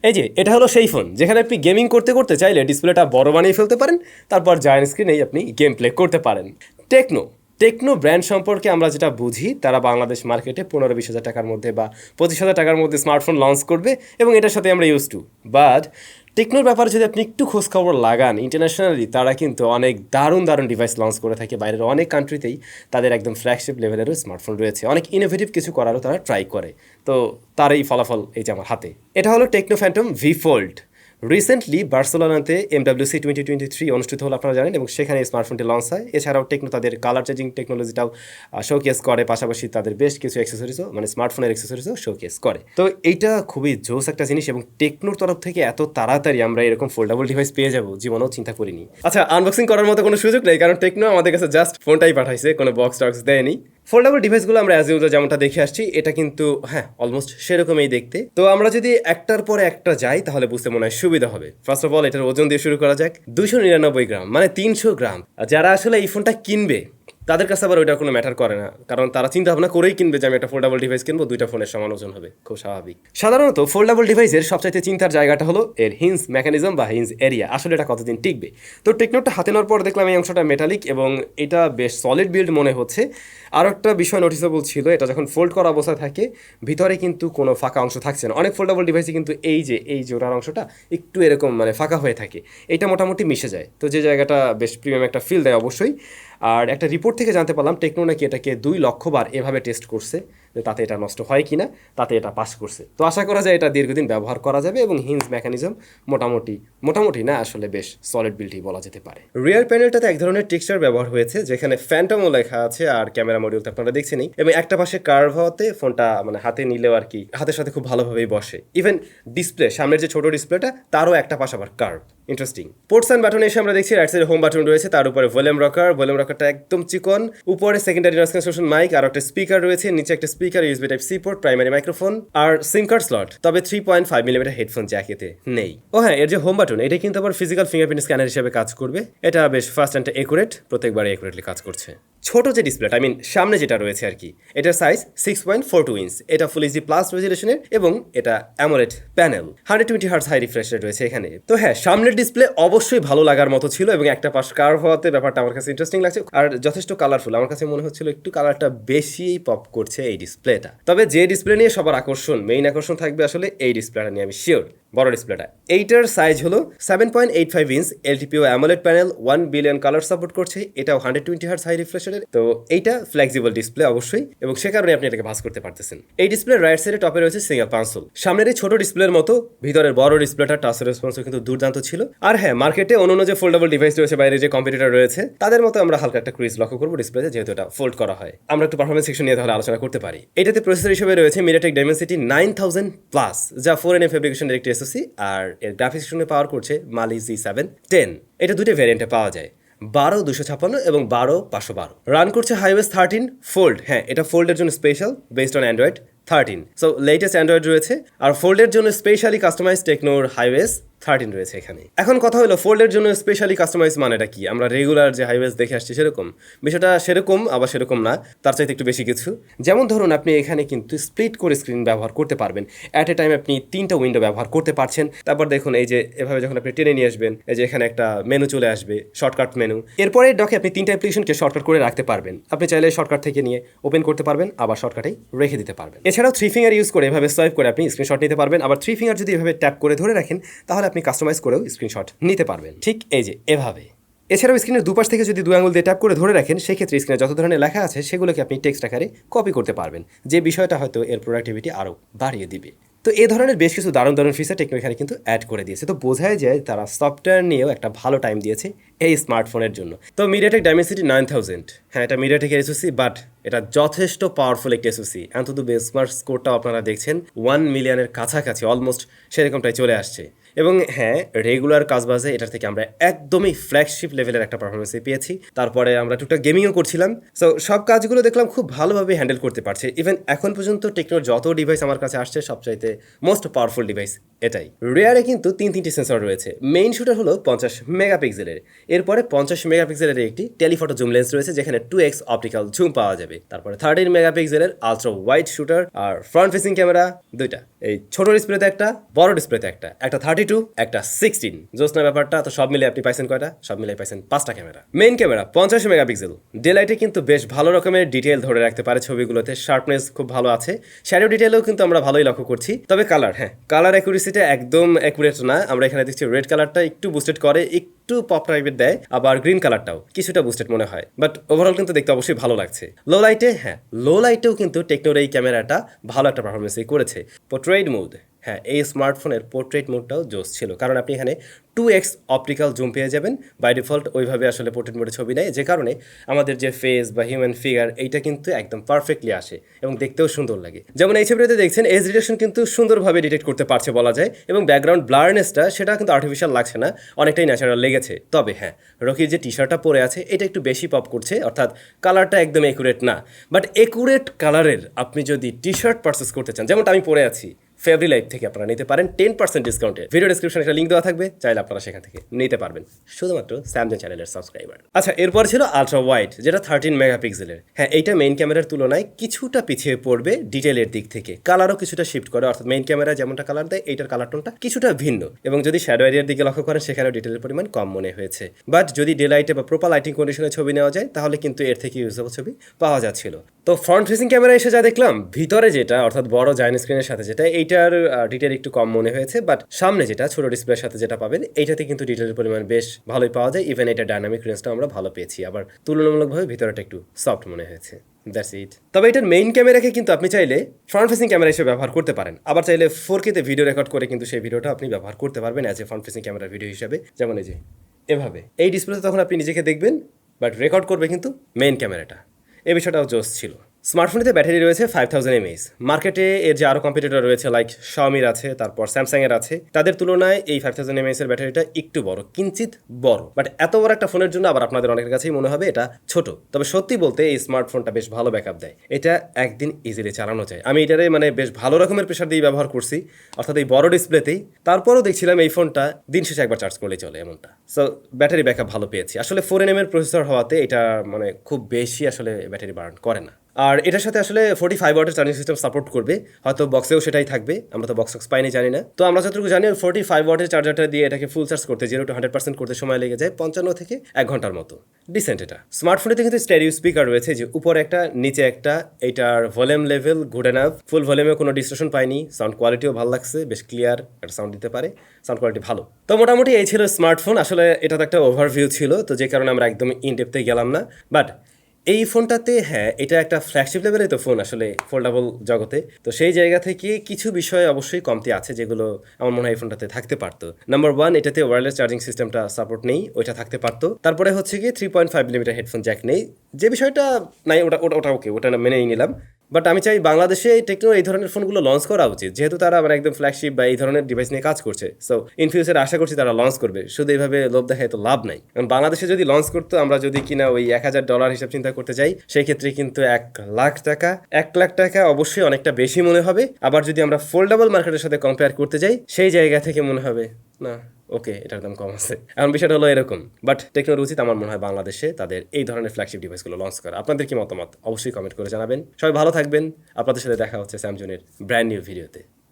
এই যে এটা হলো সেই ফোন যেখানে আপনি গেমিং করতে করতে চাইলে ডিসপ্লেটা বড় বানিয়ে ফেলতে পারেন, তারপর জায়ান্ট স্ক্রিনেই আপনি গেম প্লে করতে পারেন। টেকনো ব্র্যান্ড সম্পর্কে আমরা যেটা বুঝি, তারা বাংলাদেশ মার্কেটে 15-20 হাজার টাকার মধ্যে বা 25,000 টাকার মধ্যে স্মার্টফোন লঞ্চ করবে এবং এটার সাথে আমরা ইউজ টু। বাট টেকনোর ব্যাপারে যদি আপনি একটু খোঁজখবর লাগান, ইন্টারন্যাশনালি তারা কিন্তু অনেক দারুণ ডিভাইস লঞ্চ করে থাকে। বাইরের অনেক কান্ট্রিতেই তাদের একদম ফ্ল্যাগশিপ লেভেলেরও স্মার্টফোন রয়েছে, অনেক ইনোভেটিভ কিছু করারও তারা ট্রাই করে। তো তার এই ফলাফল এই যে আমার হাতে, এটা হলো Tecno Phantom V Fold. Recently বার্সেলোনাতে MWC 2023 অনুষ্ঠিত হলো, আপনারা জানেন, এবং সেখানে স্মার্টফোনটি লঞ্চ হয়। এছাড়াও টেকনো তাদের কালার চেঞ্জিং টেকনোলজিটাও শোকেস করে, পাশাপাশি তাদের বেশ কিছু অ্যাক্সেসরিজও, মানে স্মার্টফোনের অ্যাক্সেসরিজও শোকেস করে। তো এইটা খুবই জোস একটা জিনিস, এবং টেকনোর তরফ থেকে এত তাড়াতাড়ি আমরা এরকম ফোল্ডেবল ডিভাইস পেয়ে যাবো জীবনেও চিন্তা করিনি। আচ্ছা, আনবক্সিং করার মতো কোনো সুযোগ নেই, কারণ টেকনো আমাদের কাছে জাস্ট ফোনটাই পাঠাইছে, কোনো বক্স টক্স দেয়নি। ফোল্ডেবল ডিভাইসগুলো আমরা অ্যাজ ইউজুয়াল যেমনটা দেখে আসছি, এটা কিন্তু হ্যাঁ অলমোস্ট সেরকমই দেখতে। তো আমরা যদি একটার পরে একটা যাই তাহলে বুঝতে মনে হয় সুবিধা হবে। ফার্স্ট অফ অল এটার ওজন দিয়ে শুরু করা যাক, 299 গ্রাম, মানে 300 গ্রাম। যারা আসলে এই ফোনটা কিনবে তাদের কাছে আবার ওইটা কোনো ম্যাটার করে না, কারণ তারা চিন্তা ভাবনা করেই কিনবে যে আমি একটা ফোল্ডেবল ডিভাইস কিনবো, দুইটা ফোনের সমান ওজন হবে, খুব স্বাভাবিক। সাধারণত ফোল্ডেবল ডিভাইসের সবচাইতে চিন্তার জায়গাটা হলো এর হিঞ্জ মেকানিজম বা হিঞ্জ এরিয়া, আসলে এটা কতদিন টিকবে। তো টেকনোটা হাতে নেওয়ার পর দেখলাম এই অংশটা মেটালিক এবং এটা বেশ সলিড বিল্ড মনে হচ্ছে। আর একটা বিষয় নোটিসেবল ছিল, এটা যখন ফোল্ড করা অবস্থায় থাকে ভিতরে কিন্তু কোনো ফাঁকা অংশ থাকছে না। অনেক ফোল্ডেবল ডিভাইসে কিন্তু এই যে ওটার অংশটা একটু এরকম মানে ফাঁকা হয়ে থাকে, এটা মোটামুটি মিশে যায়, তো যে জায়গাটা বেশ প্রিমিয়াম একটা ফিল দেয় অবশ্যই। আর একটা রিপোর্ট থেকে জানতে পারলাম টেকনো নাকি এটাকে 2 লক্ষ বার এভাবে টেস্ট করছে যে তাতে এটা নষ্ট হয় কিনা, তাতে এটা পাস করছে। তো আশা করা যায় এটা দীর্ঘদিন ব্যবহার করা যাবে এবং হিঞ্জ মেকানিজম মোটামুটি না আসলে বেশ সলিড বিল্ডই বলা যেতে পারে। রিয়ার প্যানেলটাতে এক ধরনের টেক্সচার ব্যবহার হয়েছে যেখানে ফ্যান্টমও লেখা আছে, আর ক্যামেরা মডিউল তো আপনারা দেখছেনই, এবং একটা পাশে কার্ভ হওয়াতে ফোনটা মানে হাতে নিলেও আর কি হাতের সাথে খুব ভালোভাবেই বসে। ইভেন ডিসপ্লে, সামনের যে ছোট ডিসপ্লেটা তারও একটা পাশ আবার curve, interesting. Ports and button এসে আমরা দেখছি রাইট সাইডে হোম বাটন রয়েছে, তার উপরে ভলিউম রকারটা একদম চিকন, উপরে সেকেন্ডারি নয়েজ ক্যান্সেলেশন মাইক, আর একটা স্পিকার রয়েছে, নিচে একটা speaker, USB type C port, primary microphone আর সিম কার্ড স্লট। তবে 3.5 মিলিমিটার হেডফোন জ্যাক এতে নেই। ও হ্যাঁ, এর যে হোম বাটন এটা কিন্তু আবার ফিজিক্যাল ফিঙ্গারপ্রিন্ট স্ক্যানার হিসেবে কাজ করবে। এটা বেশ ফাস্ট অ্যান্ড একুরেট, প্রত্যেকবারে একুরেটলি কাজ করছে। ছোট যে ডিসপ্লেটা, সামনে যেটা রয়েছে আর কি, এটার সাইজ 6.42 ইঞ্চ, এটা ফুল এইচডি প্লাস রেজুলেশনের এবং এটা AMOLED panel, 120 hertz high refresh rate রয়েছে এখানে। তো হ্যাঁ, সামনের ডিসপ্লে অবশ্যই ভালো লাগার মতো ছিল এবং একটা পাশ কার্ভ হওয়াতে ব্যাপারটা আমার কাছে ইন্টারেস্টিং লাগছে, আর যথেষ্ট কালারফুল। আমার কাছে মনে হচ্ছিল একটু কালারটা বেশিই পপ করছে এই ডিসপ্লেটা। তবে যে ডিসপ্লে নিয়ে সবার মেইন আকর্ষণ থাকবে আসলে এই ডিসপ্লেটা নিয়ে আমি শিওর, বড় ডিসপ্লেটা। এইটার সাইজ হলো 7.85 inch, LTPO AMOLED panel, 1 billion colour support করছে, এটাও 120 হার্টজ হাই রিফ্রেশ রেট। তো এইটা ফ্লেক্সিবল ডিসপ্লে অবশ্যই, এবং সে কারণে আপনি এটাকে ভাঁজ করতে পারতেছেন। এই ডিসপ্লে রাইট সাইডে টপে রয়েছে সিঙ্গেল কনসোল। সামনের এই ছোট ডিসপ্লের মতো ভিতরের বড় ডিসপ্লেটা টাচ রেসপন্সও কিন্তু দুর্দান্ত ছিল। আর হ্যাঁ, মার্কেটে অন্যান্য যে ফোল্ডেবল ডিভাইস রয়েছে, বাইরে যে কম্পিটিটর রয়েছে, তাদের মতো আমরা হালকা একটা ক্রিজ লক্ষ্য করবো ডিসপ্লেতে, যেহেতু এটা ফোল্ড করা হয়। আমরা একটু পারফরমেন্স সেকশন নিয়ে তাহলে আলোচনা করতে পারি। এটাতে প্রসেসর হিসেবে রয়েছে মিডিয়াটেক ডাইমেনসিটি 9000 প্লাস, যা 4nm ফেব্রিকেশনের একটি এসওসি, আর এর গ্রাফিক্স সেকশনে পাওয়ার করছে মালি Z710। এটা দুটো ভ্যারিয়েন্টে পাওয়া যায়, 12256 এবং 12512। রান করছে হাইওয়েস 13 ফোল্ড। হ্যাঁ, এটা ফোল্ডের জন্য special, based on Android 13। So latest Android রয়েছে, আর ফোল্ডের জন্য স্পেশালি কাস্টমাইজ টেকনোর হাইওয়েস 13 রয়েছে এখানে। এখন কথা হলো ফোল্ডের জন্য স্পেশালি কাস্টমাইজ মানেটা কি? আমরা রেগুলার যে হাইওয়েস দেখে আসছি সেরকম বিষয়টা, সেরকম আবার সেরকম না, তার চাইতে একটু বেশি কিছু। যেমন ধরুন, আপনি এখানে কিন্তু স্প্লিট করে স্ক্রিন ব্যবহার করতে পারবেন, অ্যাট এ টাইম আপনি 3টা উইন্ডো ব্যবহার করতে পারছেন। তারপর দেখুন, এই যে এভাবে যখন আপনি টেনে নিয়ে আসবেন, এই যে এখানে একটা মেনু চলে আসবে, শর্টকাট মেনু। এরপরে ডকে আপনি 3টা অ্যাপ্লিকেশনকে শর্টকাট করে রাখতে পারবেন। আপনি চাইলে শর্টকাট থেকে নিয়ে ওপেন করতে পারবেন, আবার শর্টকাটেই রেখে দিতে পারবেন। এছাড়াও 3 ফিঙ্গার ইউজ করে এভাবে সোয়াইপ করে আপনি স্ক্রিনশট নিতে পারবেন। আবার 3 ফিঙ্গার যদি এভাবে ট্যাপ করে ধরে রাখেন তাহলে আপনি কাস্টমাইজ করেও স্ক্রিনশট নিতে পারবেন, ঠিক এই যে এভাবে। এছাড়াও স্ক্রিনের দুপাশ থেকে যদি 2 আঙুল দিয়ে ট্যাপ করে ধরে রাখেন, সেক্ষেত্রে স্ক্রিনে যত ধরনের লেখা আছে সেগুলোকে আপনি টেক্সট আকারে কপি করতে পারবেন, যে বিষয়টা হয়তো এর প্রোডাক্টিভিটি আরও বাড়িয়ে দিবে। তো এই ধরনের বেশ কিছু দারুণ ফিচার টেকনো এখানে কিন্তু অ্যাড করে দিয়েছে। তো বোঝায় যায় তারা সফটওয়্যার নিয়েও একটা ভালো টাইম দিয়েছে এই স্মার্টফোনের জন্য। তো মিডিয়াটেক ডাইমেনসিটি 9000, হ্যাঁ এটা মিডিয়াটেকের এসওসি, বাট এটা যথেষ্ট পাওয়ারফুল একটা এসওসি। অন্তত বেঞ্চমার্ক স্কোরটাও আপনারা দেখছেন 1 মিলিয়নের কাছাকাছি, অলমোস্ট সেরকমটাই চলে আসছে। এবং হ্যাঁ, রেগুলার কাজবাজে এটার থেকে আমরা একদমই ফ্ল্যাগশিপ লেভেলের একটা পারফরমেন্স পেয়েছি। তারপরে আমরা টুকটাক গেমিংও করছিলাম। সো সব কাজগুলো দেখলাম খুব ভালোভাবে হ্যান্ডেল করতে পারছে। ইভেন এখন পর্যন্ত টেকনোর যত ডিভাইস আমার কাছে আসছে সবচাইতে মোস্ট পাওয়ারফুল ডিভাইস এটাই। রিয়ারে কিন্তু তিনটি সেন্সর রয়েছে। মেইন শুটার হলো 50 মেগাপিক্সেলের, এরপরে 50 মেগাপিক্সেলের একটি টেলিফটো জুম লেন্স রয়েছে যেখানে 2x অপটিক্যাল জুম পাওয়া যাবে। তারপরে 13 মেগাপিক্সেলের আলট্রা ওয়াইড শুটার, আর ফ্রন্ট ফেসিং ক্যামেরা দুইটা, এই ছোট ডিসপ্লেতে একটা, বড় ডিসপ্লেতে একটা, একটা 32 একটা 16। জোসনা ব্যাপারটা তো সব মিলে আপনি পাইছেন কয়টা? সব মিলে পাইছেন 5টা camera. Main camera 50 megapixel, day লাইটে কিন্তু বেশ ভালো রকমের ডিটেল ধরে রাখতে পারে ছবিগুলোতে, শার্পনেস খুব ভালো আছে, শ্যাডো ডিটেলও কিন্তু আমরা ভালোই লক্ষ্য করছি। তবে কালার, হ্যাঁ কালার অ্যাকুরেসিটা একদম অ্যাকুরেট না। আমরা এখানে দেখছি রেড কালারটা একটু বুস্টেড করে, একটু পপ টাইপের দেয়, আবার গ্রিন কালারটাও কিছুটা বুস্টেড মনে হয়, বাট ওভারঅল কিন্তু দেখতে অবশ্যই ভালো লাগছে। লো লাইটে, হ্যাঁ লো লাইটেও কিন্তু টেকনোর এই ক্যামেরাটা ভালো একটা পারফরমেন্সই করেছে। পোর্ট্রেট মোড, হ্যাঁ এই স্মার্টফোনের পোর্ট্রেট মোডটাও জোস ছিল, কারণ আপনি এখানে 2x অপটিক্যাল জুম পেয়ে যাবেন। বাই ডিফল্ট ওইভাবে আসলে পোর্ট্রেট মোডে ছবি নেয়, যে কারণে আমাদের যে ফেস বা হিউম্যান ফিগার এইটা কিন্তু একদম পারফেক্টলি আসে এবং দেখতেও সুন্দর লাগে। যেমন এই ছবিটাতে দেখছেন এজ ডিটেকশন কিন্তু সুন্দরভাবে ডিটেক্ট করতে পারছে বলা যায়, এবং ব্যাকগ্রাউন্ড ব্লারনেসটা সেটা কিন্তু আর্টিফিশিয়াল লাগছে না, অনেকটাই ন্যাচারাল লেগেছে। তবে হ্যাঁ, রকির যে টি শার্টটা পরে আছে এটা একটু বেশি পপ করছে, অর্থাৎ কালারটা একদম একুরেট না। বাট একুরেট কালারের আপনি যদি টি শার্ট পারচেস করতে চান, যেমনটা আমি পরে আছি, ফেভারি লাইফ থেকে আপনারা নিতে পারেন 10% ডিসকাউন্টে। ভিডিও ডেসক্রিপশনে একটা লিঙ্ক দেওয়া থাকবে, চাইলে আপনারা সেখান থেকে নিতে পারবেন, শুধুমাত্র স্যামজেন চ্যানেলের সাবস্ক্রাইবার। আচ্ছা, এরপর ছিল আলট্রা ওয়াইড, যেটা 13 মেগাপিক্সেলের। হ্যাঁ এইটা মেইন ক্যামেরার তুলনায় কিছুটা পিছিয়ে পড়বে ডিটেলের দিক থেকে, কালারও কিছুটা শিফট করে, অর্থাৎ মেইন ক্যামেরা যেমনটা কালার দেয় এইটার কালার টোনটা কিছুটা ভিন্ন, এবং যদি শ্যাডো এরিয়ার দিকে লক্ষ্য করেন সেখানেও ডিটেলের পরিমাণ কম মনে হয়েছে। বাট যদি ডে লাইটে বা প্রপার লাইটিং কন্ডিশনে ছবি নেওয়া যায় তাহলে কিন্তু এর থেকে ইউজেবল ছবি পাওয়া যাচ্ছিল। তো ফ্রন্ট ফেসিং ক্যামেরা এসে যা দেখলাম, ভিতরে যেটা অর্থাৎ বড় জায়ান্ট স্ক্রিনের সাথে যেটা, এইটার ডিটেল একটু কম মনে হয়েছে, বাট সামনে যেটা ছোট ডিসপ্লের সাথে যেটা পাবেন এইটাতে কিন্তু ডিটেলের পরিমাণ বেশ ভালোই পাওয়া যায়। ইভেন এটা ডাইনামিক রেঞ্জটা আমরা ভালো পেয়েছি, আবার তুলনামূলকভাবে ভিতরেটা একটু সফট মনে হয়েছে। That's it. তবে এটার মেইন ক্যামেরাকে কিন্তু আপনি চাইলে ফ্রন্ট ফেসিং ক্যামেরা হিসেবে ব্যবহার করতে পারেন, আবার চাইলে 4K তে ভিডিও রেকর্ড করে কিন্তু সেই ভিডিওটা আপনি ব্যবহার করতে পারবেন as a front facing camera video হিসেবে। যেমন এই যে এভাবে এই ডিসপ্লেতে তখন আপনি নিজেকে দেখবেন, বাট রেকর্ড করবে কিন্তু মেইন ক্যামেরাটা। এই বিষয়টাও জোস ছিল। স্মার্টফোনেতে ব্যাটারি রয়েছে 5000 mAh। মার্কেটে এর যে আরও কম্পিটিটর রয়েছে লাইক শাওমির আছে, তারপর স্যামসাংয়ের আছে, তাদের তুলনায় এই 5000 mAh এর ব্যাটারিটা একটু বড়, কিঞ্চিত বড়। বাট এত বড় একটা ফোনের জন্য আবার আপনাদের অনেকের কাছেই মনে হবে এটা ছোট। তবে সত্যি বলতে এই স্মার্টফোনটা বেশ ভালো ব্যাকআপ দেয়, এটা একদিন ইজিলি চালানো যায়। আমি এটারে মানে বেশ ভালো রকমের প্রেশার দিয়ে ব্যবহার করছি, অর্থাৎ এই বড় ডিসপ্লেতেই। তারপরও দেখছিলাম এই ফোনটা দিন শেষে একবার চার্জ করলেই চলে এমনটা। সো ব্যাটারি ব্যাকআপ ভালো পেয়েছি। আসলে 4nm এর প্রসেসর হওয়াতে এটা মানে খুব বেশি আসলে ব্যাটারি বার্ন করে না। আর এটার সাথে আসলে 45 ওয়াটের চার্জিং সিস্টেম সাপোর্ট করবে, হয়তো বক্সেও সেটাই থাকবে, আমরা তো বক্স পাইনি জানি না। তো আমরা যতটুকু জানি 45 ওয়াটের চার্জারটা দিয়ে এটাকে ফুল চার্জ করতে 0 to 100% করতে সময় লেগে যায় 55 থেকে 1 ঘন্টার মতো। ডিসেন্ট এটা। স্মার্টফোনেতে কিন্তু স্টেরিও স্পিকার রয়েছে, যে উপরে একটা নিচে একটা, এটার ভলিউম লেভেল গুড এনাফ, ফুল ভলিউমে কোনো ডিস্টরশন পাইনি, সাউন্ড কোয়ালিটিও ভালো লাগছে, বেশ ক্লিয়ার একটা সাউন্ড দিতে পারে, সাউন্ড কোয়ালিটি ভালো। তো মোটামুটি এই ছিল স্মার্টফোন। আসলে এটা তো একটা ওভারভিউ ছিল, তো যে কারণে আমরা একদম ইনডেপথে গেলাম না। বাট এই ফোনটাতে হ্যাঁ এটা একটা ফ্ল্যাগশিপ লেভেলের তো ফোন আসলে ফোল্ডেবল জগতে, তো সেই জায়গা থেকে কিছু বিষয় অবশ্যই কমতি আছে যেগুলো আমার মনে হয় এই ফোনটাতে থাকতে পারতো। নাম্বার 1, এটাতে ওয়্যারলেস চার্জিং সিস্টেমটা সাপোর্ট নেই, ওইটা থাকতে পারতো। তারপরে হচ্ছে কি 3.5 মিলিমিটার হেডফোন জ্যাক নেই, যে বিষয়টা নাই ওটা ওটা ওটা ওকে, ওটা মেনেই নিলাম। বাট আমি চাই বাংলাদেশে টেকনো এই ধরনের ফোনগুলো লঞ্চ করা উচিত, যেহেতু তারা মানে একদম ফ্ল্যাগশিপ বা এই ধরনের ডিভাইস নিয়ে কাজ করছে। সো ইন ফিউচার আশা করছি তারা লঞ্চ করবে, শুধু এইভাবে লোভ দেখায় তো লাভ নাই। কারণ বাংলাদেশে যদি লঞ্চ করতো, আমরা যদি কিনা ওই $1000 হিসাব চিন্তা করতে যাই, সেই ক্ষেত্রে কিন্তু 1,00,000 টাকা অবশ্যই অনেকটা বেশি মনে হবে। আবার যদি আমরা ফোল্ডেবল মার্কেটের সাথে কম্পেয়ার করতে যাই, সেই জায়গা থেকে মনে হবে না ওকে এটার দাম কম আছে। এখন বিষয়টা হলো এরকম। বাট টেকনোর উচিত আমার মনে হয় বাংলাদেশে তাদের এই ধরনের ফ্ল্যাগশিপ ডিভাইসগুলো লঞ্চ করা। আপনাদের কি মতামত অবশ্যই কমেন্ট করে জানাবেন। সবাই ভালো থাকবেন। আপনাদের সাথে দেখা হচ্ছে স্যামজনের ব্র্যান্ড নিউ ভিডিওতে।